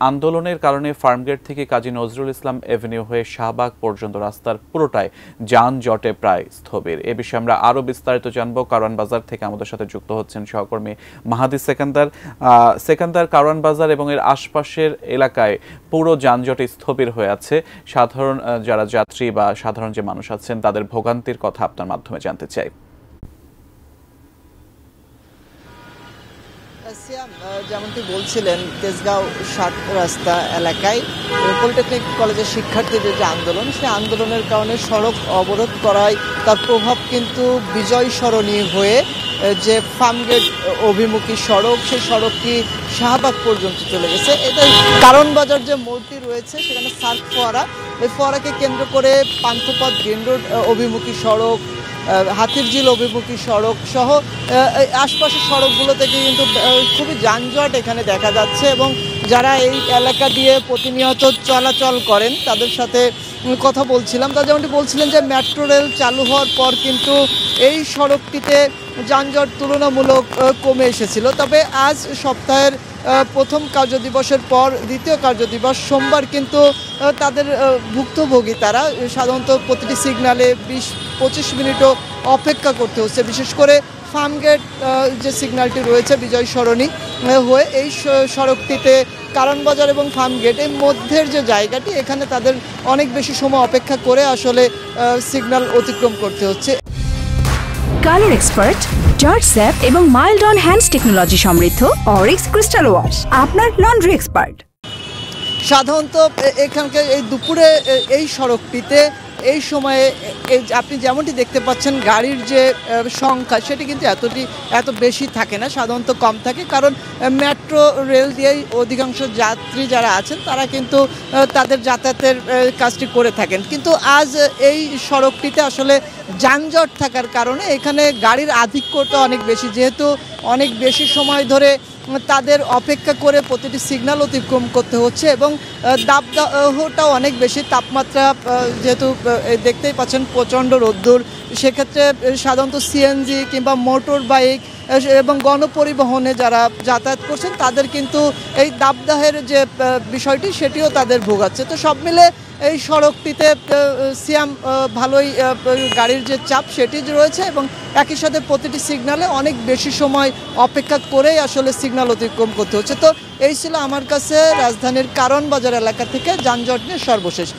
আন্দোলনের কারণে ফার্মগেট থেকে কাজী নজরুল ইসলাম এভিনিউ হয়ে শাহবাগ পর্যন্ত রাস্তার পুরোটাই যানজটে প্রায় স্থবির। এ বিষয়ে আমরা আরও বিস্তারিত জানবো। কারওয়ান বাজার থেকে আমাদের সাথে যুক্ত হচ্ছেন সহকর্মী মাহাদি সেকান্দার। কারওয়ান বাজার এবং এর আশপাশের এলাকায় পুরো যানজটে স্থবির হয়ে আছে। সাধারণ যারা যাত্রী বা সাধারণ যে মানুষ আছেন তাদের ভোগান্তির কথা আপনার মাধ্যমে জানতে চাই। যেমনটি বলছিলেন, তেজগাঁও ৭ রাস্তা এলাকায় পলিটেকনিক কলেজের শিক্ষার্থীদের যে আন্দোলন, সেই আন্দোলনের কারণে সড়ক অবরোধ করায় তার প্রভাব কিন্তু বিজয় সরণি হয়ে যে ফার্মগেট অভিমুখী সড়ক, সেই সড়কটি শাহবাগ পর্যন্ত চলে গেছে। এটা কারওয়ান বাজার যে মোড়টি রয়েছে সেখানে সার্ক ফোয়ারা, এই ফোয়ারাকে কেন্দ্র করে পান্থপথ গ্রিন রোড অভিমুখী সড়ক, হাতিরঝিল অভিমুখী সড়ক সহ আশপাশের সড়কগুলো থেকে কিন্তু খুবই যানজট এখানে দেখা যাচ্ছে। এবং যারা এই এলাকা দিয়ে প্রতিনিয়ত চলাচল করেন তাদের সাথে কথা বলছিলাম, তারা যেমনটি বলছিলেন যে মেট্রো রেল চালু হওয়ার পর কিন্তু এই সড়কটিতে যানজট তুলনামূলক কমে এসেছিল। তবে আজ সপ্তাহের প্রথম কার্যদিবসের পর দ্বিতীয় কার্যদিবস সোমবার কিন্তু তাদের ভুক্তভোগী তারা সাধারণত প্রতিটি সিগনালে ২০-২৫ মিনিটও অপেক্ষা করতে হচ্ছে। বিশেষ করে ফার্মগেট যে সিগন্যালটি রয়েছে বিজয় সরণি হয়ে, এই সড়কটিতে কারওয়ান বাজার এবং ফার্মগেট এর মধ্যের যে জায়গাটি, এখানে তাদের অনেক বেশি সময় অপেক্ষা করে আসলে সিগন্যাল অতিক্রম করতে হচ্ছে। কালার এক্সপার্ট, জর্জ স্যাপ এবং মাইল্ড অন হ্যান্ডস টেকনোলজি সমৃদ্ধ অরিক্স ক্রিস্টাল ওয়াশ আপনার লন্ড্রি এক্সপার্ট। সাধারণত এখানকার এই দুপুরে এই সড়কটিতে এই সময়ে আপনি যেমনটি দেখতে পাচ্ছেন গাড়ির যে সংখ্যা সেটি কিন্তু এত বেশি থাকে না, সাধারণত কম থাকে। কারণ মেট্রো রেল দিয়েই অধিকাংশ যাত্রী যারা আছেন তারা কিন্তু তাদের যাতায়াতের কাজটি করে থাকেন। কিন্তু আজ এই সড়কটিতে আসলে যানজট থাকার কারণে এখানে গাড়ির আধিক্যটা অনেক বেশি, যেহেতু অনেক বেশি সময় ধরে তাদের অপেক্ষা করে প্রতিটি সিগন্যাল অতিক্রম করতে হচ্ছে এবং দাবদাহটাও অনেক বেশি। তাপমাত্রা যেহেতু দেখতেই পাচ্ছেন প্রচণ্ড রোদ্দুর, সেক্ষেত্রে সাধারণত সিএনজি কিংবা মোটর বাইক এবং গণপরিবহনে যারা যাতায়াত করছেন তাদের কিন্তু এই দাবদাহের যে বিষয়টি সেটিও তাদের ভোগাচ্ছে। তো সব মিলে এই সড়কটিতে ভালোই গাড়ির যে চাপ সেটি রয়েছে এবং একই সাথে প্রতিটি সিগন্যালে অনেক বেশি সময় অপেক্ষা করেই আসলে সিগন্যাল অতিক্রম করতে হচ্ছে। তো এই ছিল আমার কাছে রাজধানীর কারওয়ান বাজার এলাকা থেকে যানজট নিয়ে সর্বশেষ।